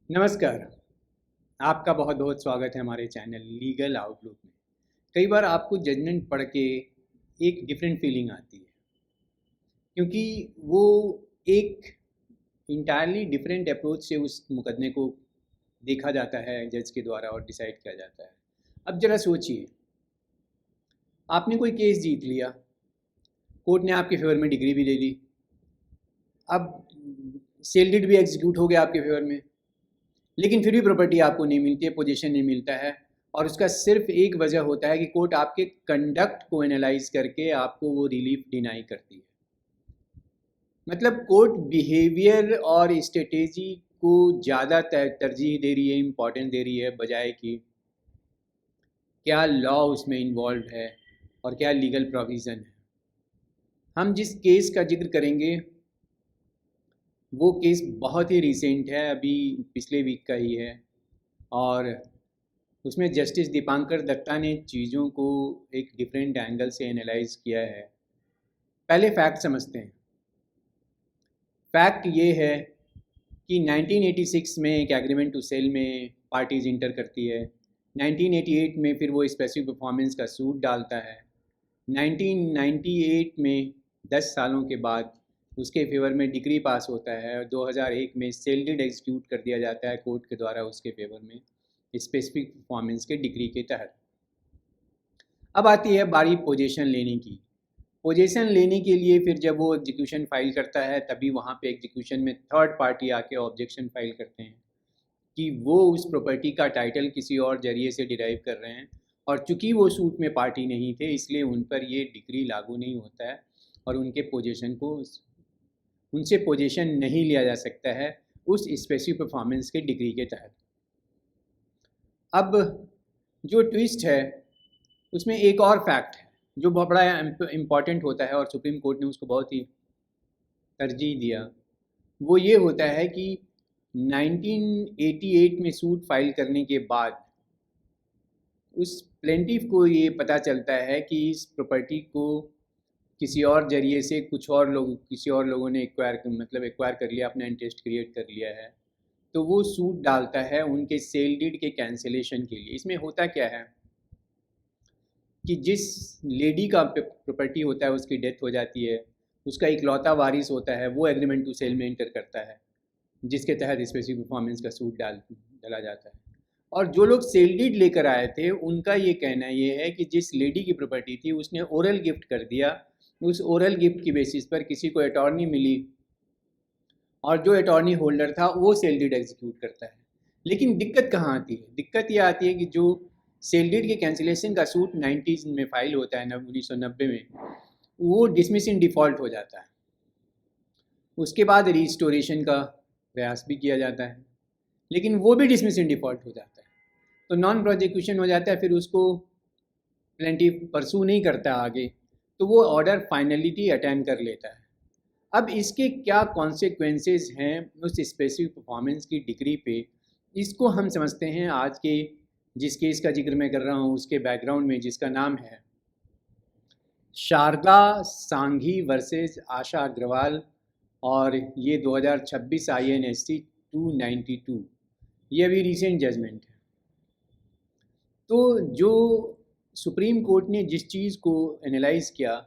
नमस्कार। आपका बहुत बहुत स्वागत है हमारे चैनल लीगल आउटलुक में। कई बार आपको जजमेंट पढ़ के एक डिफरेंट फीलिंग आती है, क्योंकि वो एक इंटायरली डिफरेंट अप्रोच से उस मुकदमे को देखा जाता है जज के द्वारा और डिसाइड किया जाता है। अब ज़रा सोचिए, आपने कोई केस जीत लिया, कोर्ट ने आपके फेवर में डिग्री भी दे दी, अब सेल डीड भी एग्जीक्यूट हो गया आपके फेवर में, लेकिन फिर भी प्रॉपर्टी आपको नहीं मिलती है, पोजीशन नहीं मिलता है। और उसका सिर्फ एक वजह होता है कि कोर्ट आपके कंडक्ट को एनालाइज करके आपको वो रिलीफ डिनाई करती है। मतलब कोर्ट बिहेवियर और स्ट्रेटेजी को ज़्यादा तरजीह दे रही है, इम्पॉर्टेंस दे रही है, बजाय कि क्या लॉ उसमें इन्वॉल्व है और क्या लीगल प्रोविज़न है। हम जिस केस का जिक्र करेंगे वो केस बहुत ही रिसेंट है, अभी पिछले वीक का ही है, और उसमें जस्टिस दीपांकर दत्ता ने चीज़ों को एक डिफरेंट एंगल से एनालाइज किया है। पहले फैक्ट समझते हैं। फैक्ट ये है कि 1986 में एक एग्रीमेंट टू सेल में पार्टीज इंटर करती है। 1988 में फिर वो स्पेसिफिक परफॉर्मेंस का सूट डालता है। 1998 में 10 सालों के बाद उसके फेवर में डिग्री पास होता है और 2001 में सेल डीड एग्जीक्यूट कर दिया जाता है कोर्ट के द्वारा उसके फेवर में स्पेसिफिक परफॉर्मेंस के डिग्री के तहत। अब आती है बारी पोजीशन लेने की। पोजीशन लेने के लिए फिर जब वो एग्जीक्यूशन फाइल करता है तभी वहाँ पे एग्जीक्यूशन में थर्ड पार्टी आके ऑब्जेक्शन फाइल करते हैं कि वो उस प्रॉपर्टी का टाइटल किसी और जरिए से डिराइव कर रहे हैं, और चूंकि वो सूट में पार्टी नहीं थे इसलिए उन पर ये डिग्री लागू नहीं होता है और उनके पोजीशन को उनसे पोजीशन नहीं लिया जा सकता है उस स्पेसिफिक परफॉर्मेंस के डिग्री के तहत। अब जो ट्विस्ट है उसमें एक और फैक्ट है जो बहुत बड़ा इम्पॉर्टेंट होता है और सुप्रीम कोर्ट ने उसको बहुत ही तरजीह दिया। वो ये होता है कि 1988 में सूट फाइल करने के बाद उस प्लेंटिफ को ये पता चलता है कि इस प्रॉपर्टी को किसी और जरिए से किसी और लोगों ने एक्वायर कर लिया, अपना इंटरेस्ट क्रिएट कर लिया है। तो वो सूट डालता है उनके सेल डीड के कैंसिलेशन के लिए। इसमें होता क्या है कि जिस लेडी का प्रॉपर्टी होता है उसकी डेथ हो जाती है, उसका इकलौता वारिस होता है, वो एग्रीमेंट टू सेल में एंटर करता है जिसके तहत स्पेसिफिक परफॉर्मेंस का सूट डाला जाता है। और जो लोग सेल डीड लेकर आए थे उनका ये कहना ये है कि जिस लेडी की प्रॉपर्टी थी उसने ओरल गिफ्ट कर दिया, उस ओरल गिफ्ट की बेसिस पर किसी को अटॉर्नी मिली और जो अटॉर्नी होल्डर था वो सेल डीड एग्जीक्यूट करता है। लेकिन दिक्कत कहाँ आती है? दिक्कत ये आती है कि जो सेल डीड के कैंसिलेशन का सूट 90s में फाइल होता है 1990 में, वो डिसमिस इन डिफ़ॉल्ट हो जाता है। उसके बाद रिस्टोरेशन का प्रयास भी किया जाता है लेकिन वो भी डिसमिस इन डिफ़ॉल्ट हो जाता है, तो नॉन प्रोजिक्यूशन हो जाता है। फिर उसको प्लेंटिफ परसू नहीं करता आगे, तो वो ऑर्डर फाइनलिटी अटेंड कर लेता है। अब इसके क्या कॉन्सिक्वेंसेस हैं उस स्पेसिफिक परफॉर्मेंस की डिग्री पे, इसको हम समझते हैं आज के जिस केस का जिक्र मैं कर रहा हूँ उसके बैकग्राउंड में, जिसका नाम है शारदा सांघी वर्सेस आशा अग्रवाल, और ये 2026 INST 292, ये अभी रिसेंट जजमेंट है। तो जो सुप्रीम कोर्ट ने जिस चीज़ को एनालाइज किया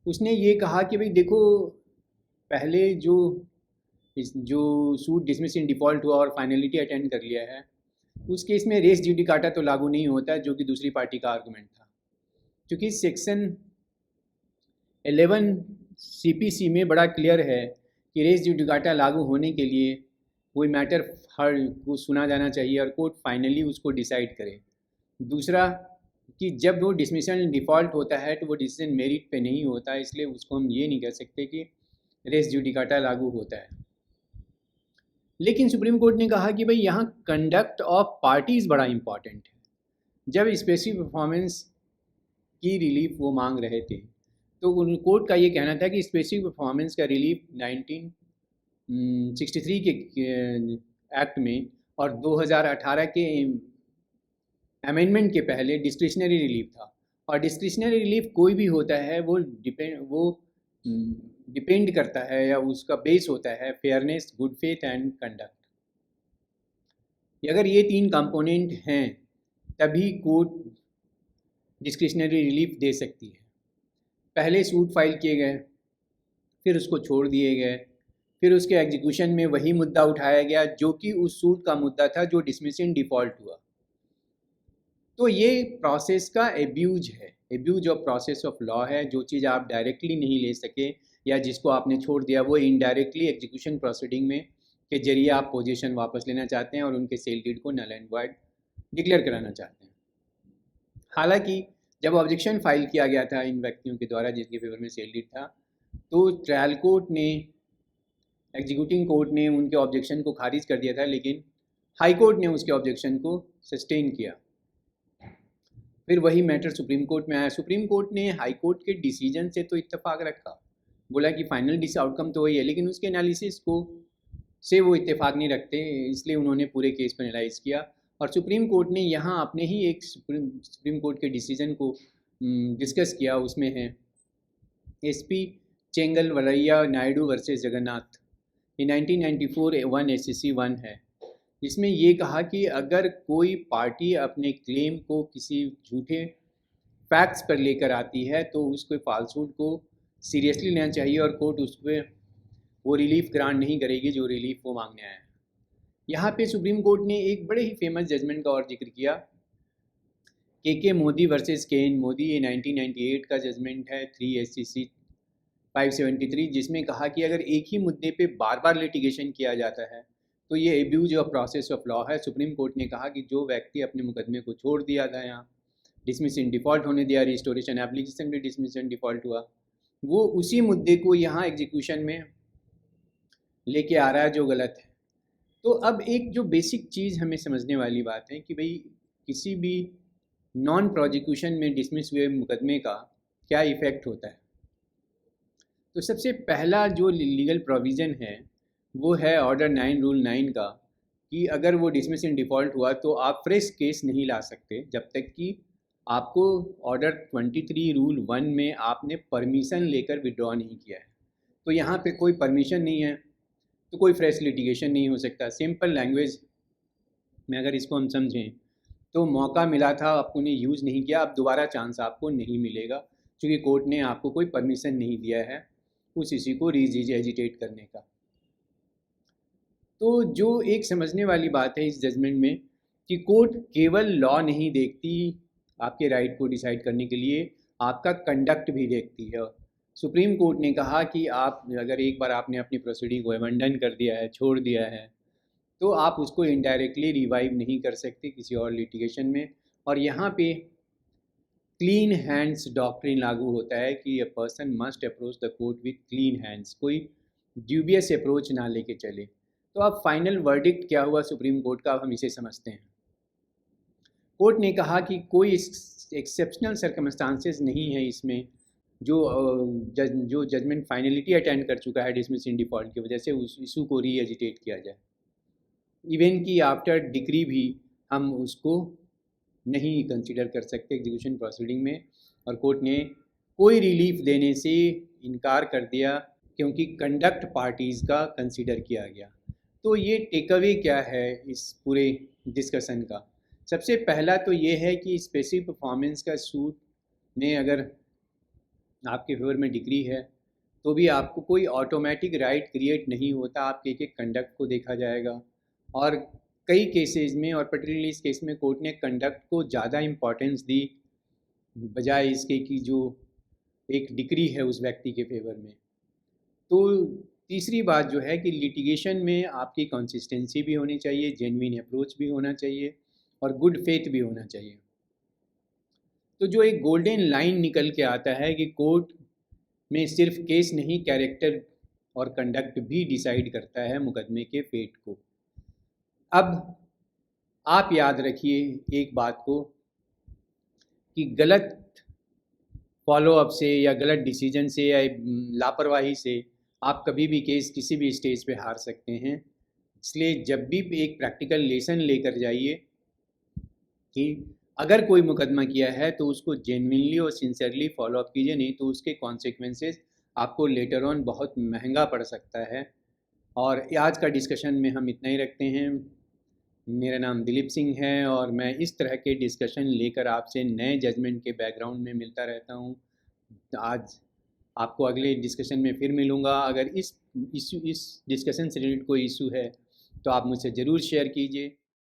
उसने ये कहा कि भाई देखो, पहले जो सूट डिसमिस इन डिफ़ॉल्ट हुआ और फाइनलिटी अटेंड कर लिया है उस केस में रेस जुडिकाटा तो लागू नहीं होता, जो कि दूसरी पार्टी का आर्गूमेंट था। क्योंकि सेक्शन 11 CPC में बड़ा क्लियर है कि रेस जुडिकाटा लागू होने के लिए कोई मैटर हर को सुना जाना चाहिए और कोर्ट फाइनली उसको डिसाइड करे। दूसरा कि जब वो डिसमिसल डिफ़ॉल्ट होता है तो वो डिसीजन मेरिट पे नहीं होता, इसलिए उसको हम ये नहीं कह सकते कि रेस जुडिकाटा लागू होता है। लेकिन सुप्रीम कोर्ट ने कहा कि भाई यहाँ कंडक्ट ऑफ पार्टीज़ बड़ा इम्पॉर्टेंट है। जब स्पेसिफिक परफॉर्मेंस की रिलीफ वो मांग रहे थे तो कोर्ट का ये कहना था कि स्पेसिफिक परफॉर्मेंस का रिलीफ 1963 के एक्ट में और 2018 के अमेंडमेंट के पहले डिस्क्रिशनरी रिलीफ था, और डिस्क्रिशनरी रिलीफ कोई भी होता है वो डिपेंड करता है या उसका बेस होता है fairness, good faith and conduct. अगर ये तीन कंपोनेंट हैं तभी कोर्ट डिस्क्रिशनरी रिलीफ दे सकती है। पहले सूट फाइल किए गए, फिर उसको छोड़ दिए गए, फिर उसके एग्जीक्यूशन में वही मुद्दा उठाया गया जो कि उस सूट का मुद्दा था जो डिसमिस इन डिफ़ॉल्ट हुआ। तो ये प्रोसेस का एब्यूज है, abuse of process of law है। जो चीज़ आप डायरेक्टली नहीं ले सके या जिसको आपने छोड़ दिया, वो इनडायरेक्टली एग्जीक्यूशन प्रोसीडिंग में के जरिए आप पोजीशन वापस लेना चाहते हैं और उनके सेल डीड को नल एंड वॉइड डिक्लेयर कराना चाहते हैं। हालांकि जब ऑब्जेक्शन फाइल किया गया था इन व्यक्तियों के द्वारा जिनके फेवर में सेल डीड था, तो ट्रायल कोर्ट ने, एग्जीक्यूटिंग कोर्ट ने उनके ऑब्जेक्शन को खारिज कर दिया था, लेकिन हाई कोर्ट ने उसके ऑब्जेक्शन को सस्टेन किया। फिर वही मैटर सुप्रीम कोर्ट में आया। सुप्रीम कोर्ट ने हाई कोर्ट के डिसीजन से तो इत्तेफाक रखा, बोला कि फाइनल आउटकम तो वही है, लेकिन उसके एनालिसिस को से वो इत्तेफाक नहीं रखते, इसलिए उन्होंने पूरे केस को एनालाइज किया। और सुप्रीम कोर्ट ने यहाँ अपने ही एक सुप्रीम कोर्ट के डिसीजन को डिस्कस किया। उसमें है SP चेंगल वरैया नायडू वर्सेस जगन्नाथ, ये 1994 1 SCC 1 है, जिसमें ये कहा कि अगर कोई पार्टी अपने क्लेम को किसी झूठे फैक्ट्स पर लेकर आती है तो उसको फाल्सूट को सीरियसली लेना चाहिए और कोर्ट उस पर वो रिलीफ ग्रांट नहीं करेगी जो रिलीफ वो मांगने आया है। यहाँ पे सुप्रीम कोर्ट ने एक बड़े ही फेमस जजमेंट का और जिक्र किया, के मोदी वर्सेस KN मोदी, ये 1998 का जजमेंट है 3 SCC 573, जिसमें कहा कि अगर एक ही मुद्दे पे बार बार लिटिगेशन किया जाता है तो ये abuse of process of law है। सुप्रीम कोर्ट ने कहा कि जो व्यक्ति अपने मुकदमे को छोड़ दिया था, यहाँ डिसमिस इन डिफ़ॉल्ट होने दिया, रिस्टोरेशन एप्लीकेशन भी डिसमिस इन डिफ़ॉल्ट हुआ, वो उसी मुद्दे को यहाँ एग्जीक्यूशन में लेके आ रहा है जो गलत है। तो अब एक जो बेसिक चीज़ हमें समझने वाली बात है कि भाई किसी भी नॉन प्रोजिक्यूशन में डिसमिस हुए मुकदमे का क्या इफ़ेक्ट होता है। तो सबसे पहला जो लीगल प्रोविज़न है वो है ऑर्डर 9 रूल 9 का, कि अगर वो डिसमिस इन डिफ़ॉल्ट हुआ तो आप फ्रेश केस नहीं ला सकते जब तक कि आपको ऑर्डर 23 रूल 1 में आपने परमिशन लेकर विड्रॉ नहीं किया है। तो यहाँ पे कोई परमिशन नहीं है तो कोई फ्रेश लिटिगेशन नहीं हो सकता। सिंपल लैंग्वेज में अगर इसको हम समझें तो मौका मिला था, आपने यूज़ नहीं किया, अब दोबारा चांस आपको नहीं मिलेगा, क्योंकि कोर्ट ने आपको कोई परमिशन नहीं दिया है उस इसी को एजिटेट करने का। तो जो एक समझने वाली बात है इस जजमेंट में कि कोर्ट केवल लॉ नहीं देखती आपके राइट को डिसाइड करने के लिए, आपका कंडक्ट भी देखती है। सुप्रीम कोर्ट ने कहा कि आप अगर एक बार आपने अपनी प्रोसीडिंग को अबंडन कर दिया है, छोड़ दिया है, तो आप उसको इनडायरेक्टली रिवाइव नहीं कर सकते किसी और लिटिगेशन में। और यहाँ पे क्लीन हैंड्स डॉक्ट्रिन लागू होता है कि a person must approach the court with clean hands, कोई ड्यूबियस अप्रोच ना लेके चले। तो अब फाइनल वर्डिक्ट क्या हुआ सुप्रीम कोर्ट का, अब हम इसे समझते हैं। कोर्ट ने कहा कि कोई एक्सेप्शनल सर्कमस्टांसेस नहीं है इसमें जो जो जजमेंट फाइनलिटी अटेंड कर चुका है डिसमिस इन डिफ़ॉल्ट की वजह से उस इशू को री एजिटेट किया जाए। इवन कि आफ्टर डिक्री भी हम उसको नहीं कंसिडर कर सकते एग्जीक्यूशन प्रोसीडिंग में, और कोर्ट ने कोई रिलीफ देने से इनकार कर दिया क्योंकि कंडक्ट पार्टीज़ का कंसिडर किया गया। तो ये टेक अवे क्या है इस पूरे डिस्कशन का? सबसे पहला तो ये है कि स्पेसिफिक परफॉर्मेंस का सूट में अगर आपके फेवर में डिग्री है तो भी आपको कोई ऑटोमेटिक राइट क्रिएट नहीं होता, आपके एक एक कंडक्ट को देखा जाएगा। और कई केसेस में, और पर्टिकुलरली इस केस में, कोर्ट ने कंडक्ट को ज़्यादा इम्पॉर्टेंस दी बजाय इसके कि जो एक डिग्री है उस व्यक्ति के फेवर में। तो तीसरी बात जो है कि लिटिगेशन में आपकी कंसिस्टेंसी भी होनी चाहिए, जेन्युइन अप्रोच भी होना चाहिए और गुड फेथ भी होना चाहिए। तो जो एक गोल्डन लाइन निकल के आता है कि कोर्ट में सिर्फ केस नहीं, कैरेक्टर और कंडक्ट भी डिसाइड करता है मुकदमे के फेट को। अब आप याद रखिए एक बात को कि गलत फॉलोअप से या गलत डिसीजन से या लापरवाही से आप कभी भी केस किसी भी स्टेज पे हार सकते हैं। इसलिए जब भी एक प्रैक्टिकल लेसन लेकर जाइए कि अगर कोई मुकदमा किया है तो उसको जेन्युइनली और सिंसियरली फॉलोअप कीजिए, नहीं तो उसके कॉन्सिक्वेंसेस आपको लेटर ऑन बहुत महंगा पड़ सकता है। और आज का डिस्कशन में हम इतना ही रखते हैं। मेरा नाम दिलीप सिंह है और मैं इस तरह के डिस्कशन लेकर आपसे नए जजमेंट के बैकग्राउंड में मिलता रहता हूँ। आज आपको अगले डिस्कशन में फिर मिलूँगा। अगर इस डिस्कशन से रिलेटेड कोई इशू है तो आप मुझसे ज़रूर शेयर कीजिए।